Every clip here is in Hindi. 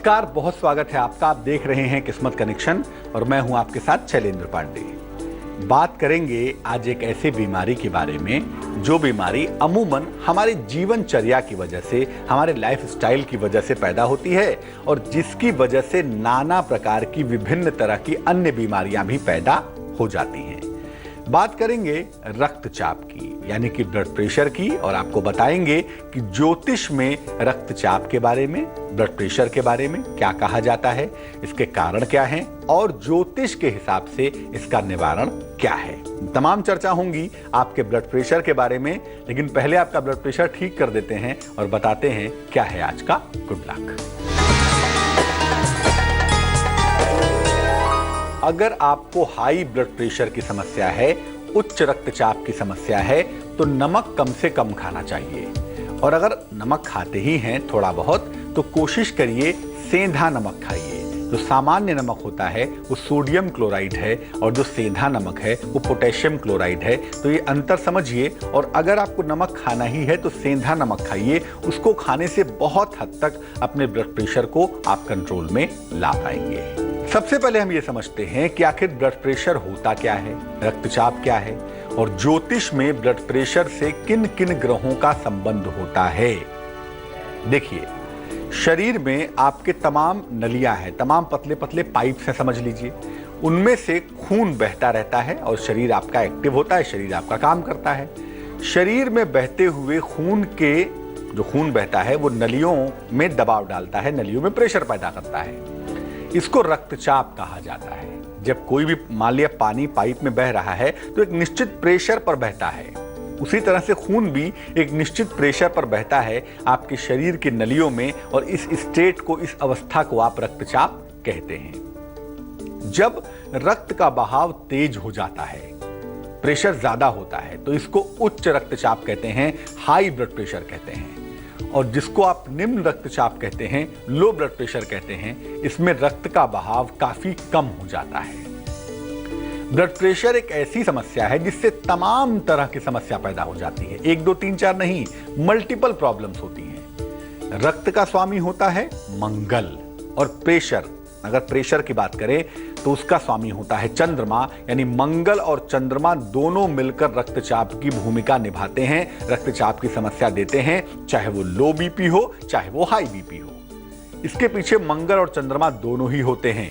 नमस्कार, बहुत स्वागत है आपका। आप देख रहे हैं किस्मत कनेक्शन और मैं हूं आपके साथ शैलेंद्र पांडे। बात करेंगे आज एक ऐसे बीमारी के बारे में जो बीमारी अमूमन हमारे जीवनचर्या की वजह से, हमारे लाइफस्टाइल की वजह से पैदा होती है और जिसकी वजह से नाना प्रकार की विभिन्न तरह की अन्य बीमारियां भी पैदा हो जाती हैं। बात करेंगे रक्तचाप की, यानी कि ब्लड प्रेशर की, और आपको बताएंगे कि ज्योतिष में रक्तचाप के बारे में, ब्लड प्रेशर के बारे में क्या कहा जाता है, इसके कारण क्या हैं और ज्योतिष के हिसाब से इसका निवारण क्या है। तमाम चर्चा होंगी आपके ब्लड प्रेशर के बारे में, लेकिन पहले आपका ब्लड प्रेशर ठीक कर देते हैं और बताते हैं क्या है आज का गुड लक। अगर आपको हाई ब्लड प्रेशर की समस्या है, उच्च रक्तचाप की समस्या है, तो नमक कम से कम खाना चाहिए। और अगर नमक खाते ही हैं थोड़ा बहुत, तो कोशिश करिए सेंधा नमक खाइए। जो सामान्य नमक होता है वो सोडियम क्लोराइड है और जो सेंधा नमक है वो पोटेशियम क्लोराइड है। तो ये अंतर समझिए। और अगर आपको नमक खाना ही है तो सेंधा नमक खाइए। उसको खाने से बहुत हद तक अपने ब्लड प्रेशर को आप कंट्रोल में ला पाएंगे। सबसे पहले हम ये समझते हैं कि आखिर ब्लड प्रेशर होता क्या है, रक्तचाप क्या है और ज्योतिष में ब्लड प्रेशर से किन किन ग्रहों का संबंध होता है। देखिए, शरीर में आपके तमाम नलियां हैं, तमाम पतले पतले पाइप हैं, समझ लीजिए। उनमें से खून बहता रहता है और शरीर आपका एक्टिव होता है, शरीर आपका काम करता है। शरीर में बहते हुए खून के जो खून बहता है वो नलियों में दबाव डालता है, नलियों में प्रेशर पैदा करता है। इसको रक्तचाप कहा जाता है। जब कोई भी मान लिया पानी पाइप में बह रहा है तो एक निश्चित प्रेशर पर बहता है, उसी तरह से खून भी एक निश्चित प्रेशर पर बहता है आपके शरीर के नलियों में, और इस स्टेट को, इस अवस्था को आप रक्तचाप कहते हैं। जब रक्त का बहाव तेज हो जाता है, प्रेशर ज्यादा होता है, तो इसको उच्च रक्तचाप कहते हैं, हाई ब्लड प्रेशर कहते हैं। और जिसको आप निम्न रक्तचाप कहते हैं, लो ब्लड प्रेशर कहते हैं, इसमें रक्त का बहाव काफी कम हो जाता है। ब्लड प्रेशर एक ऐसी समस्या है जिससे तमाम तरह की समस्या पैदा हो जाती है। 1 2 3 4 नहीं, मल्टीपल प्रॉब्लम्स होती हैं। रक्त का स्वामी होता है मंगल, और प्रेशर, अगर प्रेशर की बात करें तो उसका स्वामी होता है चंद्रमा। यानी मंगल और चंद्रमा दोनों मिलकर रक्तचाप की भूमिका निभाते हैं, रक्तचाप की समस्या देते हैं, चाहे वो लो बीपी हो चाहे वो हाई बीपी हो। इसके पीछे मंगल और चंद्रमा दोनों ही होते हैं।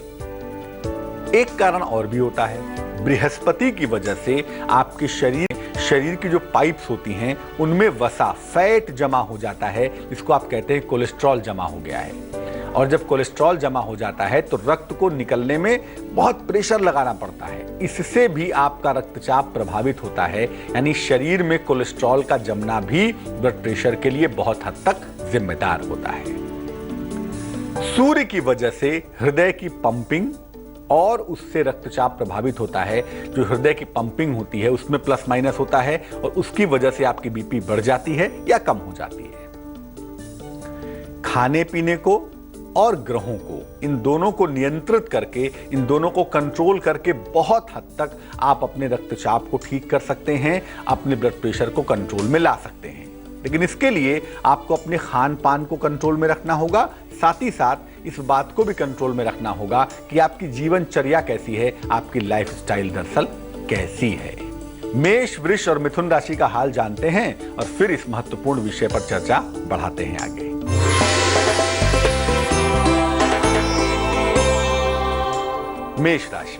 एक कारण और भी होता है, बृहस्पति की वजह से आपके शरीर की जो पाइप्स होती हैं उनमें वसा, फैट जमा हो जाता है, जिसको आप कहते हैं कोलेस्ट्रॉल जमा हो गया है। और जब कोलेस्ट्रॉल जमा हो जाता है तो रक्त को निकलने में बहुत प्रेशर लगाना पड़ता है। इससे भी आपका रक्तचाप प्रभावित होता है। यानी शरीर में कोलेस्ट्रॉल का जमना भी ब्लड प्रेशर के लिए बहुत हद तक जिम्मेदार होता है। सूर्य की वजह से हृदय की पंपिंग और उससे रक्तचाप प्रभावित होता है। जो हृदय की पंपिंग होती है उसमें प्लस माइनस होता है और उसकी वजह से आपकी बीपी बढ़ जाती है या कम हो जाती है। खाने पीने को और ग्रहों को, इन दोनों को नियंत्रित करके, इन दोनों को कंट्रोल करके बहुत हद तक आप अपने रक्तचाप को ठीक कर सकते हैं, अपने ब्लड प्रेशर को कंट्रोल में ला सकते हैं। लेकिन इसके लिए आपको अपने खान पान को कंट्रोल में रखना होगा, साथ ही साथ इस बात को भी कंट्रोल में रखना होगा कि आपकी जीवनचर्या कैसी है, आपकी लाइफस्टाइल दरअसल कैसी है। मेष, वृष और मिथुन राशि का हाल जानते हैं और फिर इस महत्वपूर्ण विषय पर चर्चा बढ़ाते हैं आगे। मेष राशि,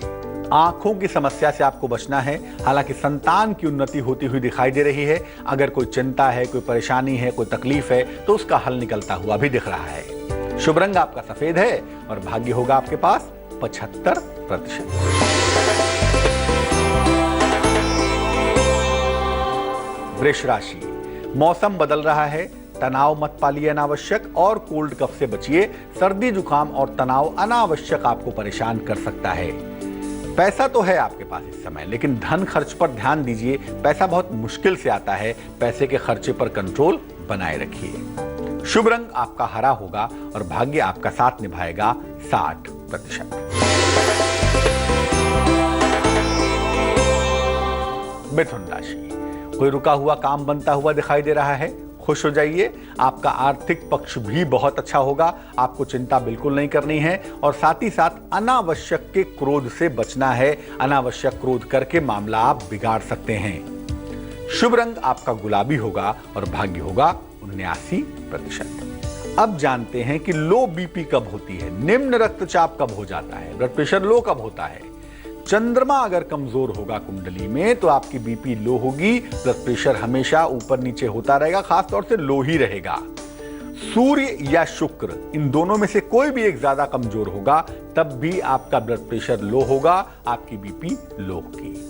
आंखों की समस्या से आपको बचना है। हालांकि संतान की उन्नति होती हुई दिखाई दे रही है। अगर कोई चिंता है, कोई परेशानी है, कोई तकलीफ है, तो उसका हल निकलता हुआ भी दिख रहा है। शुभ रंग आपका सफेद है और भाग्य होगा आपके पास 75%। वृष राशि, मौसम बदल रहा है, तनाव मत पालिए अनावश्यक और कोल्ड कफ से बचिए। सर्दी जुकाम और तनाव अनावश्यक आपको परेशान कर सकता है। पैसा तो है आपके पास इस समय, लेकिन धन खर्च पर ध्यान दीजिए। पैसा बहुत मुश्किल से आता है, पैसे के खर्चे पर कंट्रोल बनाए रखिए। शुभ रंग आपका हरा होगा और भाग्य आपका साथ निभाएगा 60%। मिथुन राशि, कोई रुका हुआ काम बनता हुआ दिखाई दे रहा है। खुश हो जाइए। आपका आर्थिक पक्ष भी बहुत अच्छा होगा, आपको चिंता बिल्कुल नहीं करनी है। और साथ ही साथ अनावश्यक के क्रोध से बचना है। अनावश्यक क्रोध करके मामला आप बिगाड़ सकते हैं। शुभ रंग आपका गुलाबी होगा और भाग्य होगा 79%। अब जानते हैं कि लो बीपी कब होती है, निम्न रक्तचाप कब हो जाता है, ब्लड प्रेशर लो कब होता है। चंद्रमा अगर कमजोर होगा कुंडली में तो आपकी बीपी लो होगी, ब्लड प्रेशर हमेशा ऊपर नीचे होता रहेगा, खासतौर से लो ही रहेगा। सूर्य या शुक्र, इन दोनों में से कोई भी एक ज्यादा कमजोर होगा तब भी आपका ब्लड प्रेशर लो होगा, आपकी बीपी लो होगी।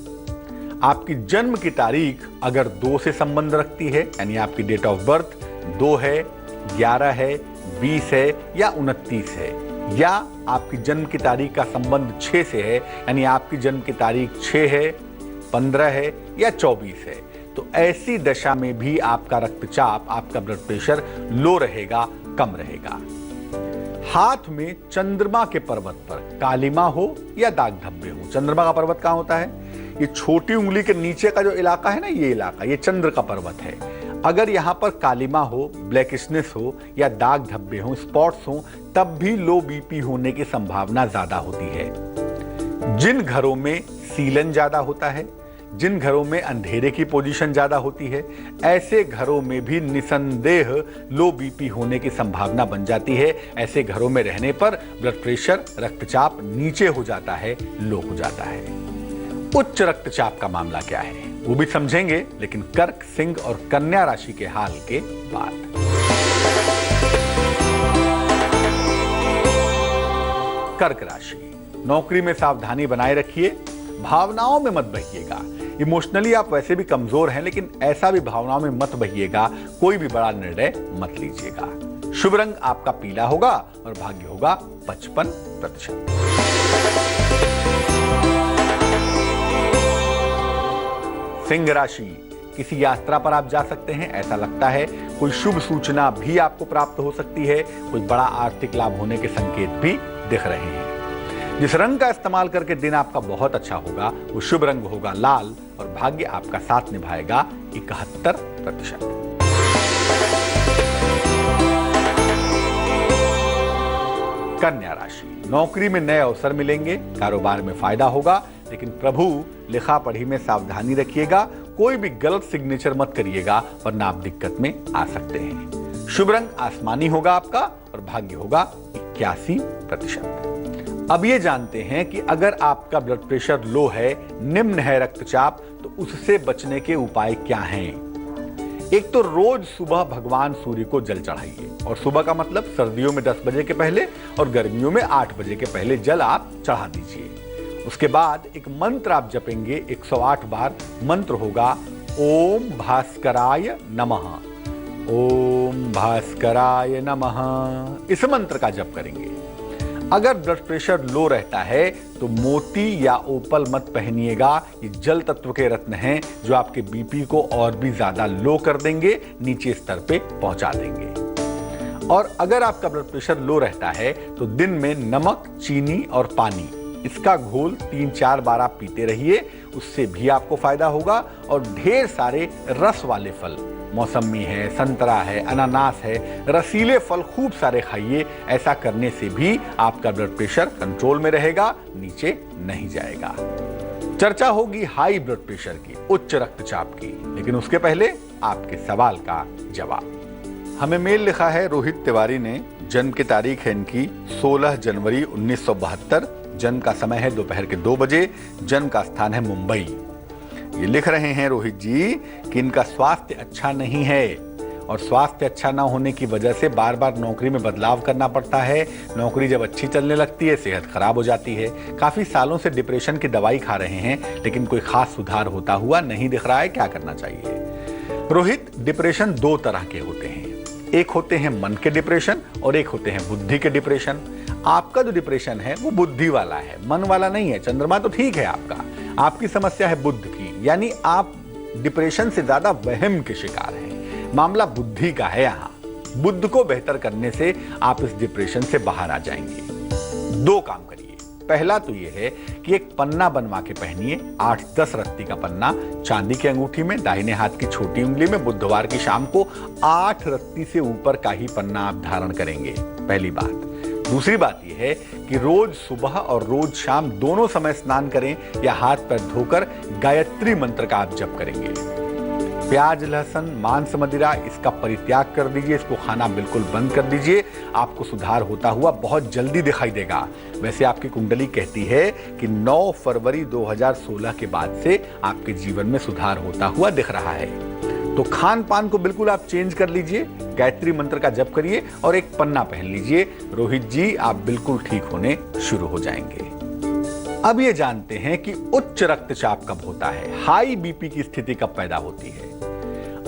आपकी जन्म की तारीख अगर 2 से संबंध रखती है, यानी आपकी डेट ऑफ बर्थ 2 है, 11 है, 20 है या 29 है, या आपकी जन्म की तारीख का संबंध 6 से है, यानी आपकी जन्म की तारीख 6 है, 15 है या 24 है, तो ऐसी दशा में भी आपका रक्तचाप, आपका ब्लड प्रेशर लो रहेगा, कम रहेगा। हाथ में चंद्रमा के पर्वत पर कालिमा हो या दाग धब्बे हो। चंद्रमा का पर्वत कहां होता है? ये छोटी उंगली के नीचे का जो इलाका है ना, ये इलाका, ये चंद्र का पर्वत है। अगर यहां पर कालिमा हो, ब्लैकिशनेस हो या दाग धब्बे हो, स्पॉट्स हो, तब भी लो बीपी होने की संभावना ज्यादा होती है। जिन घरों में सीलन ज्यादा होता है, जिन घरों में अंधेरे की पोजीशन ज्यादा होती है, ऐसे घरों में भी निसंदेह लो बीपी होने की संभावना बन जाती है। ऐसे घरों में रहने पर ब्लड प्रेशर, रक्तचाप नीचे हो जाता है, लो हो जाता है। उच्च रक्तचाप का मामला क्या है वो भी समझेंगे, लेकिन कर्क, सिंह और कन्या राशि के हाल के बाद। कर्क राशि, नौकरी में सावधानी बनाए रखिए, भावनाओं में मत बहिएगा। इमोशनली आप वैसे भी कमजोर हैं, लेकिन ऐसा भी भावनाओं में मत बहिएगा, कोई भी बड़ा निर्णय मत लीजिएगा। शुभ रंग आपका पीला होगा और भाग्य होगा 55%। सिंह राशि, किसी यात्रा पर आप जा सकते हैं, ऐसा लगता है। कोई शुभ सूचना भी आपको प्राप्त हो सकती है, कोई बड़ा आर्थिक लाभ होने के संकेत भी दिख रहे हैं। जिस रंग का इस्तेमाल करके दिन आपका बहुत अच्छा होगा वो शुभ रंग होगा लाल और भाग्य आपका साथ निभाएगा 71%। कन्या राशि, नौकरी में नए अवसर मिलेंगे, कारोबार में फायदा होगा, लेकिन प्रभु लिखा पढ़ी में सावधानी रखिएगा। कोई भी गलत सिग्नेचर मत करिएगा वरना आप दिक्कत में आ सकते हैं। शुभ रंग आसमानी होगा आपका और भाग्य होगा 81%। अब ये जानते हैं कि अगर आपका ब्लड प्रेशर लो है, निम्न है रक्तचाप, तो उससे बचने के उपाय क्या हैं। एक तो रोज सुबह भगवान सूर्य को जल चढ़ाइए, और सुबह का मतलब सर्दियों में 10 बजे के पहले और गर्मियों में 8 बजे के पहले जल आप चढ़ा दीजिए। उसके बाद एक मंत्र आप जपेंगे 108 बार। मंत्र होगा ओम भास्कराय नमः, ओम भास्कराय नमः। इस मंत्र का जप करेंगे। अगर ब्लड प्रेशर लो रहता है तो मोती या ओपल मत पहनिएगा, ये जल तत्व के रत्न हैं जो आपके बीपी को और भी ज्यादा लो कर देंगे, नीचे स्तर पे पहुंचा देंगे। और अगर आपका ब्लड प्रेशर लो रहता है तो दिन में नमक, चीनी और पानी, इसका घोल 3-4 बार आप पीते रहिए, उससे भी आपको फायदा होगा। और ढेर सारे रस वाले फल, मौसमी है, संतरा है, अनानास है, रसीले फल खूब सारे खाइए। ऐसा करने से भी आपका ब्लड प्रेशर कंट्रोल में रहेगा, नीचे नहीं जाएगा। चर्चा होगी हाई ब्लड प्रेशर की, उच्च रक्तचाप की, लेकिन उसके पहले आपके सवाल का जवाब। हमें मेल लिखा है रोहित तिवारी ने, जन्म की तारीख है इनकी 16 जनवरी 1972, जन्म का समय है दोपहर के 2 बजे, जन्म का स्थान है मुंबई। ये लिख रहे हैं रोहित जी कि इनका स्वास्थ्य अच्छा नहीं है और स्वास्थ्य अच्छा ना होने की वजह से बार बार नौकरी में बदलाव करना पड़ता है। नौकरी जब अच्छी चलने लगती है सेहत खराब हो जाती है। काफी सालों से डिप्रेशन की दवाई खा रहे हैं, लेकिन कोई खास सुधार होता हुआ नहीं दिख रहा है। क्या करना चाहिए? रोहित, डिप्रेशन 2 तरह के होते हैं। एक होते हैं मन के डिप्रेशन और एक होते हैं बुद्धि के डिप्रेशन। आपका जो डिप्रेशन है वो बुद्धि वाला है, मन वाला नहीं है। चंद्रमा तो ठीक है आपका, आपकी समस्या है बुद्धि की, यानी आप डिप्रेशन से ज्यादा वहम के शिकार हैं। मामला बुद्धि का है। यहाँ बुद्ध को बेहतर करने से आप इस डिप्रेशन से बाहर आ जाएंगे। 2 काम करिए। पहला तो ये है कि एक पन्ना बनवा के पहनिए, 8-10 रत्ती का पन्ना, चांदी की अंगूठी में, दाहिने हाथ की छोटी उंगली में। बुधवार की शाम को 8 रत्ती से ऊपर का ही पन्ना आप धारण करेंगे, पहली बात। दूसरी बात यह है कि रोज सुबह और रोज शाम दोनों समय स्नान करें या हाथ पैर धोकर गायत्री मंत्र का आप जप करेंगे। प्याज, लहसुन, मांस, मदिरा, इसका परित्याग कर दीजिए, इसको खाना बिल्कुल बंद कर दीजिए। आपको सुधार होता हुआ बहुत जल्दी दिखाई देगा। वैसे आपकी कुंडली कहती है कि 9 फरवरी 2016 के बाद से आपके जीवन में सुधार होता हुआ दिख रहा है। तो खान पान को बिल्कुल आप चेंज कर लीजिए, गायत्री मंत्र का जप करिए और एक पन्ना पहन लीजिए। रोहित जी, आप बिल्कुल ठीक होने शुरू हो जाएंगे। अब ये जानते हैं कि उच्च रक्तचाप कब होता है, हाई बीपी की स्थिति कब पैदा होती है।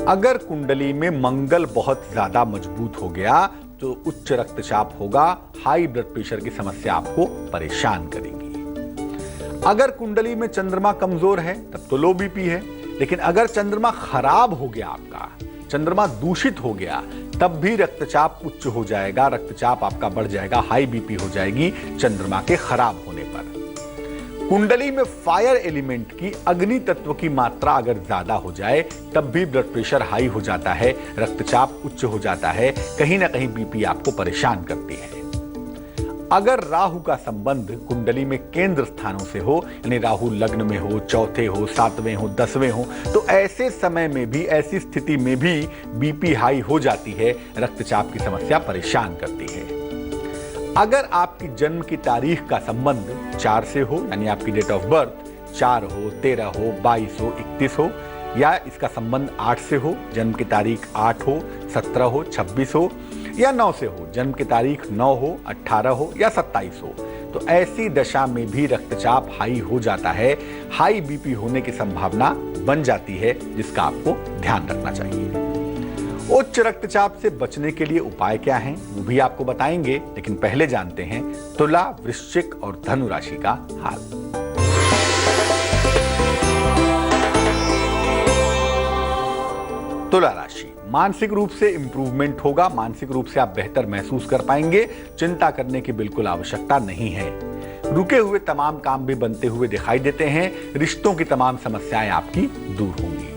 अगर कुंडली में मंगल बहुत ज्यादा मजबूत हो गया तो उच्च रक्तचाप होगा, हाई ब्लड प्रेशर की समस्या आपको परेशान करेगी। अगर कुंडली में चंद्रमा कमजोर है तब तो लो बीपी है, लेकिन अगर चंद्रमा खराब हो गया, आपका चंद्रमा दूषित हो गया, तब भी रक्तचाप उच्च हो जाएगा, रक्तचाप आपका बढ़ जाएगा, हाई बीपी हो जाएगी चंद्रमा के खराब होने पर। कुंडली में फायर एलिमेंट की, अग्नि तत्व की मात्रा अगर ज्यादा हो जाए तब भी ब्लड प्रेशर हाई हो जाता है, रक्तचाप उच्च हो जाता है, कहीं ना कहीं बीपी आपको परेशान करती है। अगर राहु का संबंध कुंडली में केंद्र स्थानों से हो, यानी राहु लग्न में हो, चौथे हो, 7वें हो, 10वें हो, तो ऐसे समय में भी, ऐसी स्थिति में भी बीपी हाई हो जाती है, रक्तचाप की समस्या परेशान करती है। अगर आपकी जन्म की तारीख का संबंध 4 से हो, यानी आपकी डेट ऑफ बर्थ 4 हो, 13 हो, 22 हो, 31 हो, या इसका संबंध 8 से हो, जन्म की तारीख 8 हो, 17 हो, 26 हो, या 9 से हो, जन्म की तारीख 9 हो, 18 हो या 27 हो, तो ऐसी दशा में भी रक्तचाप हाई हो जाता है, हाई बीपी होने की संभावना बन जाती है, जिसका आपको ध्यान रखना चाहिए। उच्च रक्तचाप से बचने के लिए उपाय क्या हैं, वो भी आपको बताएंगे, लेकिन पहले जानते हैं तुला, वृश्चिक और धनु राशि का हाल। तुला राशि, मानसिक रूप से इंप्रूवमेंट होगा, मानसिक रूप से आप बेहतर महसूस कर पाएंगे, चिंता करने की बिल्कुल आवश्यकता नहीं है। रुके हुए तमाम काम भी बनते हुए दिखाई देते हैं, रिश्तों की तमाम समस्याएं आपकी दूर होंगी।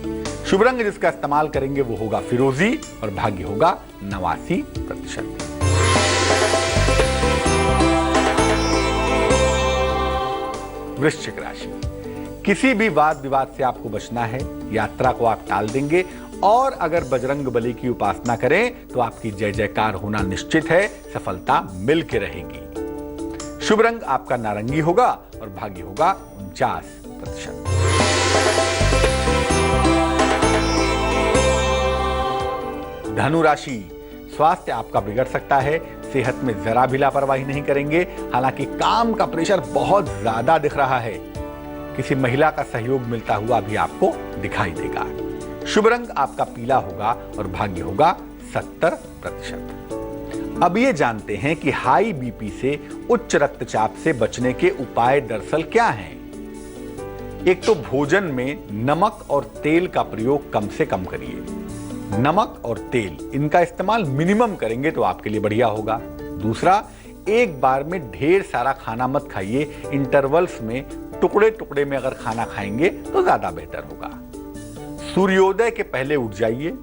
शुभ रंग जिसका इस्तेमाल करेंगे वो होगा फिरोजी और भाग्य होगा 89%। वृश्चिक राशि, किसी भी वाद विवाद से आपको बचना है, यात्रा को आप टाल देंगे और अगर बजरंग बली की उपासना करें तो आपकी जय जयकार होना निश्चित है, सफलता मिल के रहेगी। शुभ रंग आपका नारंगी होगा और भाग्य होगा 49%। धनु राशि, स्वास्थ्य आपका बिगड़ सकता है, सेहत में जरा भी लापरवाही नहीं करेंगे, हालांकि काम का प्रेशर बहुत ज्यादा दिख रहा है, किसी महिला का सहयोग मिलता हुआ भी आपको दिखाई देगा। शुभ रंग आपका पीला होगा और भाग्य होगा 70%। अब ये जानते हैं कि हाई बीपी से, उच्च रक्तचाप से बचने के उपाय दरअसल क्या हैं। एक तो भोजन में नमक और तेल का प्रयोग कम से कम करिए। नमक और तेल इनका इस्तेमाल मिनिमम करेंगे तो आपके लिए बढ़िया होगा। दूसरा, एक बार में ढेर सारा खाना मत खाइए, इंटरवल्स में टुकड़े टुकड़े में अगर खाना खाएंगे तो ज्यादा बेहतर होगा। सूर्योदय के पहले उठ जाइए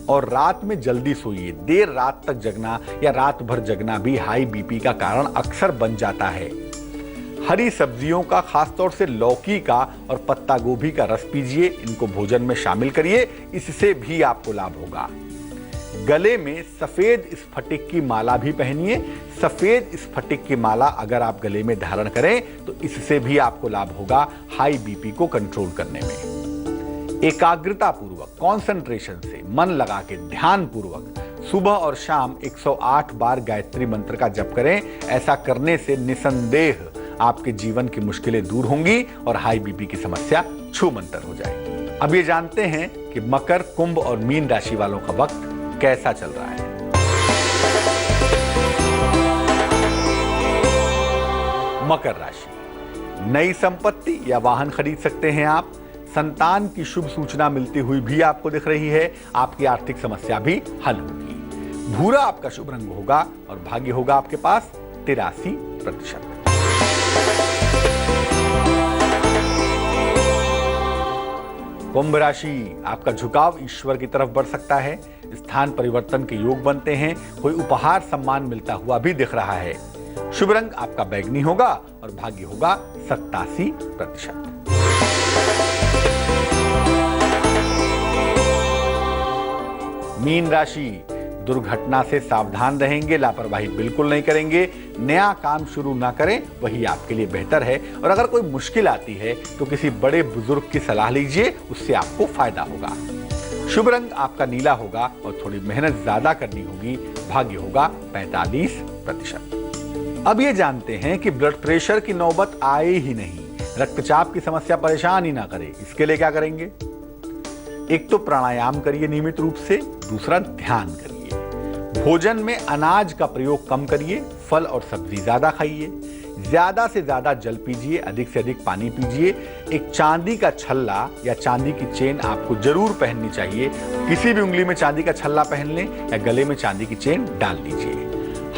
और रात में जल्दी सोइए। देर रात तक जगना या रात भर जगना भी हाई बीपी का कारण अक्सर बन जाता है। हरी सब्जियों का, खासतौर से लौकी का और पत्ता गोभी का रस पीजिए, इनको भोजन में शामिल करिए, इससे भी आपको लाभ होगा। गले में सफेद स्फटिक की माला भी पहनिए। सफेद स्फटिक की माला अगर आप गले में धारण करें तो इससे भी आपको लाभ होगा हाई बीपी को कंट्रोल करने में। एकाग्रता पूर्वक, कंसंट्रेशन से, मन लगा के, ध्यान पूर्वक सुबह और शाम 108 बार गायत्री मंत्र का जप करें। ऐसा करने से निसंदेह आपके जीवन की मुश्किलें दूर होंगी और हाई बीपी की समस्या छूमंतर हो जाएगी। अब ये जानते हैं कि मकर, कुंभ और मीन राशि वालों का वक्त कैसा चल रहा है। मकर राशि, नई संपत्ति या वाहन खरीद सकते हैं आप। संतान की शुभ सूचना मिलती हुई भी आपको दिख रही है। आपकी आर्थिक समस्या भी हल होगी। भूरा आपका शुभ रंग होगा और भाग्य होगा आपके पास 83%। कुंभ राशि, आपका झुकाव ईश्वर की तरफ बढ़ सकता है। स्थान परिवर्तन के योग बनते हैं। कोई उपहार सम्मान मिलता हुआ भी दिख रहा है। शुभ रंग आपका बैंगनी होगा और भाग्य होगा 87%। मीन राशि, दुर्घटना से सावधान रहेंगे, लापरवाही बिल्कुल नहीं करेंगे। नया काम शुरू ना करें, वही आपके लिए बेहतर है। और अगर कोई मुश्किल आती है तो किसी बड़े बुजुर्ग की सलाह लीजिए, उससे आपको फायदा होगा। शुभ रंग आपका नीला होगा और थोड़ी मेहनत ज्यादा करनी होगी। भाग्य होगा 45%। अब ये जानते हैं कि ब्लड प्रेशर की नौबत आए ही नहीं, रक्तचाप की समस्या परेशान ही ना करे, इसके लिए क्या करेंगे? एक तो प्राणायाम करिए नियमित रूप से, दूसरा ध्यान करिए। भोजन में अनाज का प्रयोग कम करिए, फल और सब्जी ज्यादा खाइए, ज्यादा से ज्यादा जल पीजिए, अधिक से अधिक पानी पीजिए। एक चांदी का छल्ला या चांदी की चेन आपको जरूर पहननी चाहिए। किसी भी उंगली में चांदी का छल्ला पहन लें या गले में चांदी की चेन डाल लीजिए।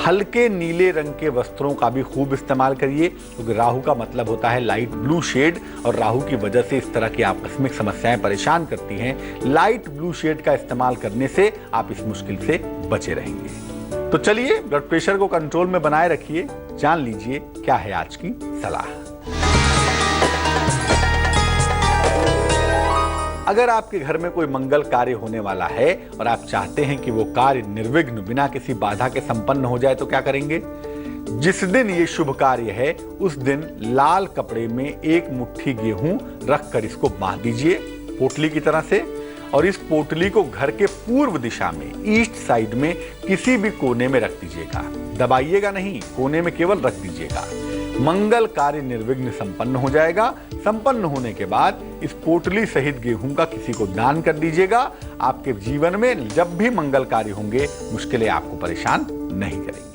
हल्के नीले रंग के वस्त्रों का भी खूब इस्तेमाल करिए, क्योंकि राहु का मतलब होता है लाइट ब्लू शेड, और राहु की वजह से इस तरह की आकस्मिक समस्याएं परेशान करती हैं। लाइट ब्लू शेड का इस्तेमाल करने से आप इस मुश्किल से बचे रहेंगे। तो चलिए, ब्लड प्रेशर को कंट्रोल में बनाए रखिए। जान लीजिए क्या है आज की सलाह। अगर आपके घर में कोई मंगल कार्य होने वाला है और आप चाहते हैं कि वो कार्य निर्विघ्न बिना किसी बाधा के संपन्न हो जाए, तो क्या करेंगे? जिस दिन ये शुभ कार्य है उस दिन लाल कपड़े में एक मुट्ठी गेहूं रखकर इसको बांध दीजिए पोटली की तरह से, और इस पोटली को घर के पूर्व दिशा में ईस्ट साइड में किसी भी कोने में रख दीजिएगा। दबाइएगा नहीं, कोने में केवल रख दीजिएगा। मंगल कार्य निर्विघ्न संपन्न हो जाएगा। संपन्न होने के बाद इस पोटली सहित गेहूं का किसी को दान कर दीजिएगा। आपके जीवन में जब भी मंगल कार्य होंगे, मुश्किलें आपको परेशान नहीं करेंगी।